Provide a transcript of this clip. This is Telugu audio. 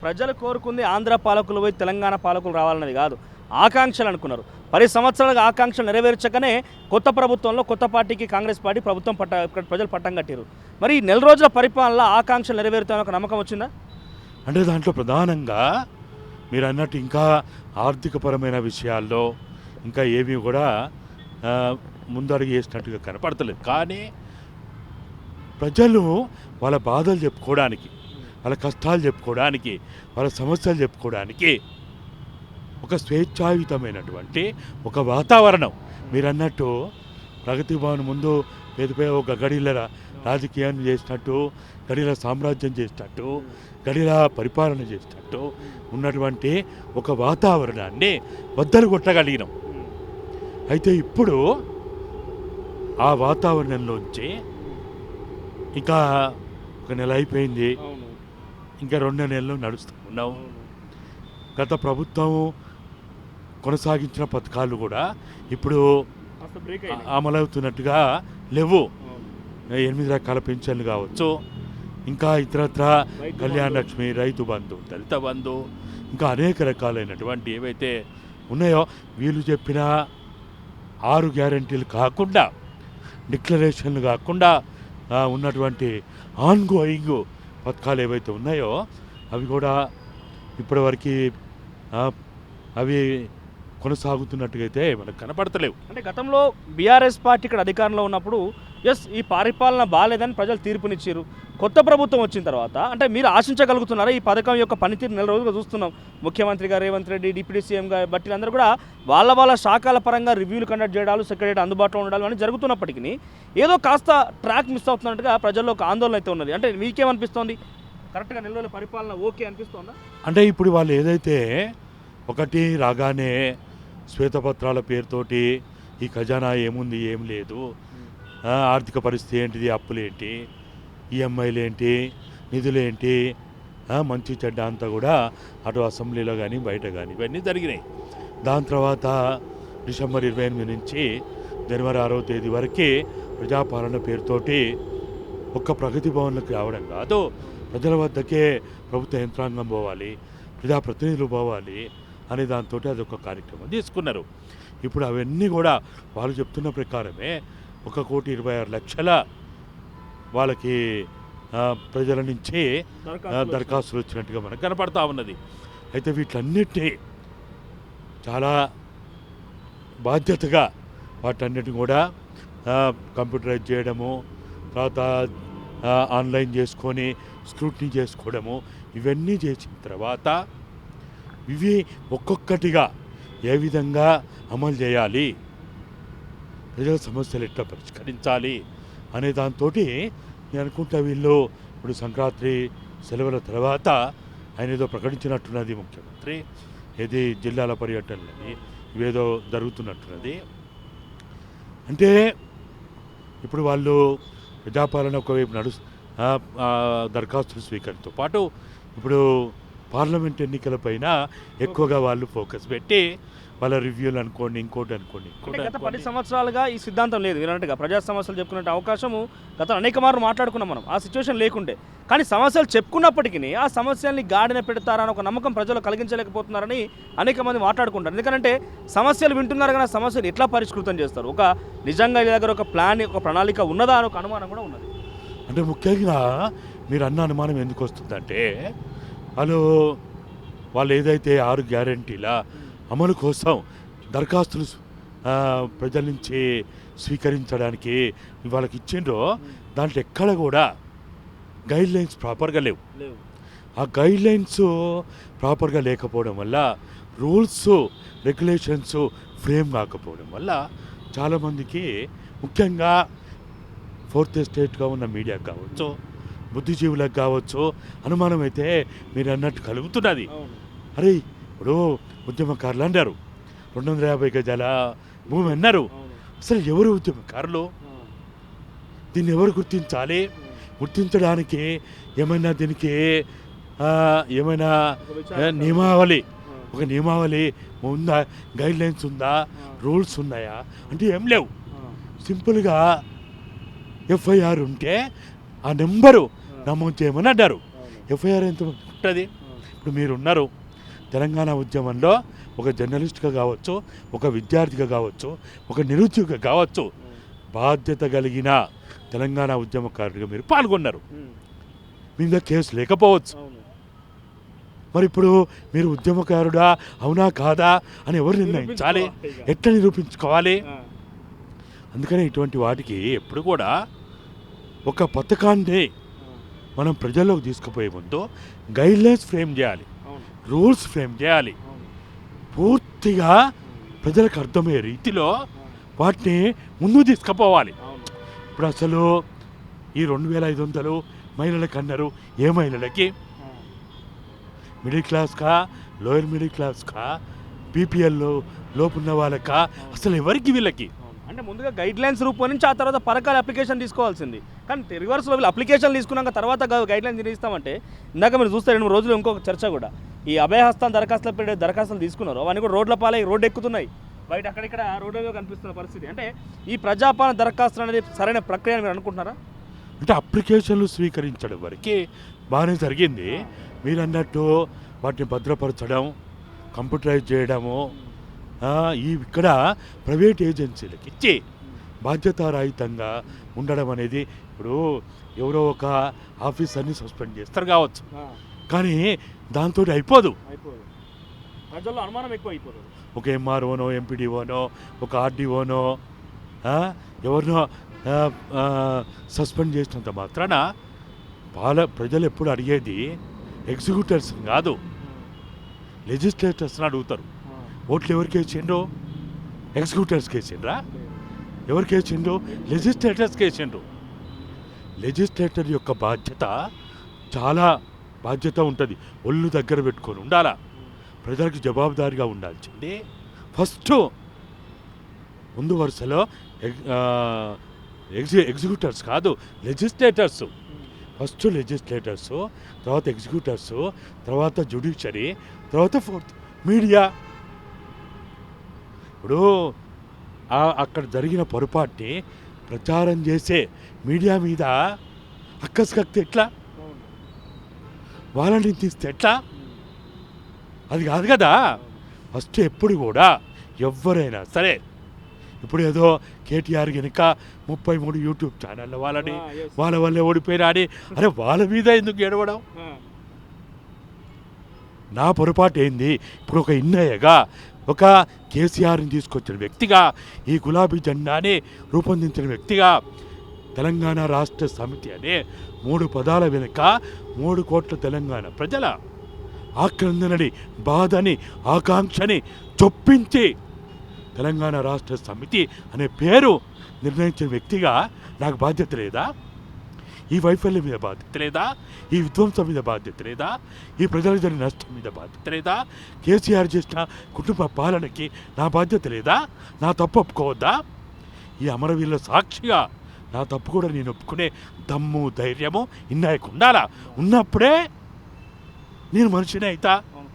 ప్రజలు కోరుకుంది ఆంధ్ర పాలకులు పోయి తెలంగాణ పాలకులు రావాలన్నది కాదు, ఆకాంక్షలు అనుకున్నారు. 10 సంవత్సరాలుగా ఆకాంక్షలు నెరవేర్చకనే కొత్త ప్రభుత్వంలో కొత్త పార్టీకి కాంగ్రెస్ పార్టీ ప్రభుత్వం ప్రజలు పట్టం కట్టారు. మరి ఈ నెల రోజుల పరిపాలనలో ఆకాంక్షలు నెరవేరుతామని ఒక నమ్మకం వచ్చిందా? అంటే దాంట్లో ప్రధానంగా మీరు అన్నట్టు ఇంకా ఆర్థికపరమైన విషయాల్లో ఇంకా ఏమీ కూడా ముందడుగు వేసినట్టుగా కనపడతలేదు. కానీ ప్రజలు వాళ్ళ బాధలు చెప్పుకోవడానికి, వాళ్ళ కష్టాలు చెప్పుకోవడానికి, వాళ్ళ సమస్యలు చెప్పుకోవడానికి ఒక స్వేచ్ఛాయుతమైనటువంటి ఒక వాతావరణం. మీరు అన్నట్టు ప్రగతి భవన్ ముందు పేద ఒక గడిల రాజకీయాన్ని చేసినట్టు, గడిల సామ్రాజ్యం చేసినట్టు, గడిల పరిపాలన చేసినట్టు ఉన్నటువంటి ఒక వాతావరణాన్ని బద్దలు కొట్టగలిగినాం. అయితే ఇప్పుడు ఆ వాతావరణంలోంచి ఇంకా ఒక నెల అయిపోయింది, ఇంకా 2 నెలలు నడుస్తూ ఉన్నాం. గత ప్రభుత్వం కొనసాగించిన పథకాలు కూడా ఇప్పుడు అమలవుతున్నట్టుగా లేవు. 8 రకాల పెన్షన్లు కావచ్చు, ఇంకా ఇతరత్ర కళ్యాణ లక్ష్మి, రైతు బంధు, దళిత బంధు, ఇంకా అనేక రకాలైనటువంటి ఏవైతే ఉన్నాయో వీళ్ళు చెప్పిన 6 గ్యారెంటీలు కాకుండా, డిక్లరేషన్లు కాకుండా ఉన్నటువంటి ఆన్గోయింగ్ పథకాలు ఏవైతే ఉన్నాయో అవి కూడా ఇప్పటివరకు అవి కొనసాగుతున్నట్టుగా అయితే మనకు కనపడతలేవు. అంటే గతంలో బీఆర్ఎస్ పార్టీ ఇక్కడ అధికారంలో ఉన్నప్పుడు ఈ పరిపాలన బాగాలేదని ప్రజలు తీర్పునిచ్చారు. కొత్త ప్రభుత్వం వచ్చిన తర్వాత అంటే మీరు ఆశించగలుగుతున్నారా ఈ పథకం యొక్క పనితీరు? నెల రోజులుగా చూస్తున్నాం, ముఖ్యమంత్రి గారు రేవంత్ రెడ్డి, డిప్యూటీ సీఎం గారు బట్టి అందరూ కూడా వాళ్ళ శాఖల పరంగా రివ్యూలు కండక్ట్ చేయడాలు, సెక్రటరీ అందుబాటులో ఉండడాలు అని జరుగుతున్నప్పటికీ ఏదో కాస్త ట్రాక్ మిస్ అవుతున్నట్టుగా ప్రజల్లో ఒక ఆందోళన అయితే ఉన్నది. అంటే మీకేమనిపిస్తోంది? కరెక్ట్గా నెల రోజుల పరిపాలన ఓకే అనిపిస్తోందా? అంటే ఇప్పుడు వాళ్ళు ఏదైతే ఒకటి రాగానే శ్వేతపత్రాల పేరుతోటి ఈ ఖజానా ఏముంది, ఏం లేదు, ఆర్థిక పరిస్థితి ఏంటిది, అప్పులేంటి, ఈఎంఐలు ఏంటి, నిధులేంటి, మంచి చెడ్డ అంతా కూడా అటు అసెంబ్లీలో కానీ బయట కానీ ఇవన్నీ జరిగినాయి. దాని తర్వాత డిసెంబర్ 28 నుంచి జనవరి 6వ తేదీ వరకు ప్రజాపాలన పేరుతోటి ఒక్క ప్రగతి భవన్లకు రావడం కాదు, ప్రజల వద్దకే ప్రభుత్వ యంత్రాంగం పోవాలి, ప్రజాప్రతినిధులు పోవాలి అనే దాంతో అదొక కార్యక్రమం తీసుకున్నారు. ఇప్పుడు అవన్నీ కూడా వాళ్ళు చెప్తున్న ప్రకారమే 1,26,00,000 వాళ్ళకి ప్రజల నుంచి దరఖాస్తులు వచ్చినట్టుగా మనకు కనపడతా ఉన్నది. అయితే వీటన్నిటినీ చాలా బాధ్యతగా వాటన్నిటిని కూడా కంప్యూటరైజ్ చేయడము, తర్వాత ఆన్లైన్ చేసుకొని స్క్రూటినీ చేసుకోవడము, ఇవన్నీ చేసిన తర్వాత ఇవి ఒక్కొక్కటిగా ఏ విధంగా అమలు చేయాలి, ప్రజల సమస్యలు ఎట్లా పరిష్కరించాలి అనే దాంతో నేను అనుకుంటా వీళ్ళు ఇప్పుడు సంక్రాంతి సెలవుల తర్వాత ఆయన ఏదో ప్రకటించినట్టున్నది ముఖ్యమంత్రి, ఏది జిల్లాల పర్యటనలని ఇవేదో జరుగుతున్నట్టున్నది. అంటే ఇప్పుడు వాళ్ళు ప్రజాపాలన ఒకవైపు దరఖాస్తుల స్వీకరణతో పాటు ఇప్పుడు పార్లమెంట్ ఎన్నికలపైన ఎక్కువగా వాళ్ళు ఫోకస్ పెట్టి వాళ్ళ రివ్యూలు అనుకోండి, ఇంకోటి అనుకోండి. గత 10 సంవత్సరాలుగా ఈ సిద్ధాంతం లేదు. ఇలాంటిగా ప్రజా సమస్యలు చెప్పుకునే అవకాశము గత అనేక మార్లు మాట్లాడుకున్నాం మనం. ఆ సిచ్యువేషన్ లేకుండే, కానీ సమస్యలు చెప్పుకున్నప్పటికీ ఆ సమస్యల్ని గాడిన పెడతారని ఒక నమ్మకం ప్రజలు కలిగించలేకపోతున్నారని అనేక మంది మాట్లాడుకుంటారు. ఎందుకంటే సమస్యలు వింటున్నారు కానీ ఆ సమస్యలు ఎట్లా పరిష్కృతం చేస్తారు, ఒక నిజంగా ఈ దగ్గర ఒక ప్లాన్, ఒక ప్రణాళిక ఉన్నదా అని ఒక అనుమానం కూడా ఉన్నది. అంటే ముఖ్యంగా మీరు అన్న అనుమానం ఎందుకు వస్తుందంటే వాళ్ళు ఏదైతే 6 గ్యారెంటీల అమలు కోసం దరఖాస్తులు ప్రజల నుంచి స్వీకరించడానికి వాళ్ళకి ఇచ్చిండ్రో దాంట్లో ఎక్కడ కూడా గైడ్లైన్స్ ప్రాపర్గా లేవు. ఆ గైడ్లైన్స్ ప్రాపర్గా లేకపోవడం వల్ల, రూల్స్ రెగ్యులేషన్స్ ఫ్రేమ్ కాకపోవడం వల్ల చాలామందికి, ముఖ్యంగా 4th ఎస్టేట్గా ఉన్న మీడియాకు కావచ్చు, బుద్ధిజీవులకు కావచ్చు అనుమానం అయితే మీరు అన్నట్టు కలుగుతున్నది. అరే ఇప్పుడు ఉద్యమకారులు అన్నారు, 250 గజాల భూమి అన్నారు. అసలు ఎవరు ఉద్యమకారులు? దీన్ని ఎవరు గుర్తించాలి? గుర్తించడానికి ఏమైనా దీనికి ఏమైనా నియమావళి, ఒక నియమావళి ఉందా, గైడ్లైన్స్ ఉందా, రూల్స్ ఉన్నాయా అంటే ఏం లేవు. సింపుల్గా ఎఫ్ఐఆర్ ఉంటే ఆ నెంబరు నమోదు చేయమని అన్నారు. ఎఫ్ఐఆర్ ఎంత ఉంటుంది? ఇప్పుడు మీరున్నారు తెలంగాణ ఉద్యమంలో ఒక జర్నలిస్ట్గా కావచ్చు, ఒక విద్యార్థిగా కావచ్చు, ఒక నిరుద్యోగిగా కావచ్చు, బాధ్యత కలిగిన తెలంగాణ ఉద్యమకారుడిగా మీరు పాల్గొన్నారు. మీ మీద కేసు లేకపోవచ్చు. మరి ఇప్పుడు మీరు ఉద్యమకారుడా అవునా కాదా అని ఎవరు నిర్ణయించాలి? ఎట్లా నిరూపించుకోవాలి? అందుకనే ఇటువంటి వాటికి ఎప్పుడు కూడా ఒక పథకాన్ని మనం ప్రజల్లోకి తీసుకుపోయే ముందు గైడ్లైన్స్ ఫ్రేమ్ చేయాలి, రూల్స్ ఫ్రేమ్ చేయాలి. పూర్తిగా ప్రజలకు అర్థమయ్యే రీతిలో వాటిని ముందుకు తీసుకుపోవాలి. ఇప్పుడు అసలు ఈ 2500 మహిళలకు అన్నారు. ఏ మహిళలకి? మిడిల్ క్లాస్కా, లోయర్ మిడిల్ క్లాస్కా, బీపీఎల్లో లోపున్న వాళ్ళకా, అసలు ఎవరికి వీళ్ళకి? అంటే ముందుగా గైడ్ లైన్స్ రూపొందించి ఆ తర్వాత పథకాల అప్లికేషన్ తీసుకోవాల్సింది. కానీ రివర్స్లో వీళ్ళు అప్లికేషన్ తీసుకున్నాక తర్వాత గైడ్ లైన్స్ నిర్ణయిస్తామంటే ఇందాక మీరు చూస్తే 2-3 రోజులు ఇంకొక చర్చ కూడా ఈ అభయహస్తం దరఖాస్తులు తీసుకున్నారు. అవన్నీ కూడా రోడ్ల పాలై రోడ్డు ఎక్కుతున్నాయి. బయట అక్కడిక్కడ రోడ్డులో కనిపిస్తున్న పరిస్థితి. అంటే ఈ ప్రజాపాలన దరఖాస్తులు అనేది సరైన ప్రక్రియ అని మీరు అనుకుంటున్నారా? అంటే అప్లికేషన్లు స్వీకరించడం వరకు బాగానే జరిగింది. మీరు అన్నట్టు వాటిని భద్రపరచడం, కంప్యూటరైజ్ చేయడము, ఇక్కడ ప్రైవేట్ ఏజెన్సీలకు ఇచ్చి బాధ్యతారహితంగా ఉండడం అనేది, ఇప్పుడు ఎవరో ఒక ఆఫీసర్ని సస్పెండ్ చేస్తారు కావచ్చు, కానీ దాంతో అయిపోదు. ప్రజల్లో అనుమానం ఎక్కువ అయిపోతుంది. ఒక ఎంఆర్ఓనో, ఎంపీడీఓనో, ఒక ఆర్డీఓనో ఎవరినో సస్పెండ్ చేసినంత మాత్రాన ప్రజలు ఎప్పుడు అడిగేది ఎగ్జిక్యూటివ్స్ కాదు, లెజిస్లేటర్స్ని అడుగుతారు. ఓట్లు ఎవరికి వేసిండ్రు? ఎగ్జిక్యూటివ్స్కి వేసిండ్రా? ఎవరికి వేసిండ్రు? లెజిస్లేటర్స్కి వేసిండ్రు. లెజిస్లేటర్ యొక్క బాధ్యత చాలా బాధ్యత ఉంటుంది. ఒళ్ళు దగ్గర పెట్టుకొని ఉండాలా, ప్రజలకు జవాబుదారీగా ఉండాల్సింది. ఫస్ట్ ముందు వరుసలో ఎగ్జిక్యూటివ్స్ కాదు, లెజిస్లేటర్స్. ఫస్ట్ లెజిస్లేటర్స్, తర్వాత ఎగ్జిక్యూటివ్స్, తర్వాత జ్యుడిషియరీ, తర్వాత ఫోర్త్ మీడియా. ఇప్పుడు అక్కడ జరిగిన పొరపాటుని ప్రచారం చేసే మీడియా మీద అక్కస్కక్తి ఎట్లా? వాళ్ళని తీస్తే ఎట్లా? అది కాదు కదా. ఫస్ట్ ఎప్పుడు కూడా ఎవరైనా సరే, ఇప్పుడు ఏదో కేటీఆర్ కనుక 33 యూట్యూబ్ ఛానళ్ళ వాళ్ళని వాళ్ళ వల్లే ఓడిపోయినా అని, అరే వాళ్ళ మీద ఎందుకు ఏడవడం? నా పొరపాటు ఏంది? ఇప్పుడు ఒక ఇన్నయ్యగా, ఒక కేసీఆర్ని తీసుకొచ్చిన వ్యక్తిగా, ఈ గులాబీ జెండాని రూపొందించిన వ్యక్తిగా, తెలంగాణ రాష్ట్ర సమితి అనే 3 పదాల వెనుక 3 కోట్ల తెలంగాణ ప్రజల ఆక్రందనని, బాధని, ఆకాంక్షని చొప్పించి తెలంగాణ రాష్ట్ర సమితి అనే పేరు నిర్ణయించిన వ్యక్తిగా నాకు బాధ్యత లేదా? ఈ వైఫల్యం మీద బాధ్యత లేదా? ఈ విధ్వంసం మీద బాధ్యత లేదా? ఈ ప్రజలకు జరిగిన నష్టం మీద బాధ్యత లేదా? కేసీఆర్ చేసిన కుటుంబ పాలనకి నా బాధ్యత లేదా? నా తప్పు ఒప్పుకోవద్దా? ఈ అమరవీరుల సాక్షిగా నా తప్పు కూడా నేను ఒప్పుకునే దమ్ము, ధైర్యము ఇన్నాయకు ఉండాలా. ఉన్నప్పుడే నేను మనిషిని అవుతా.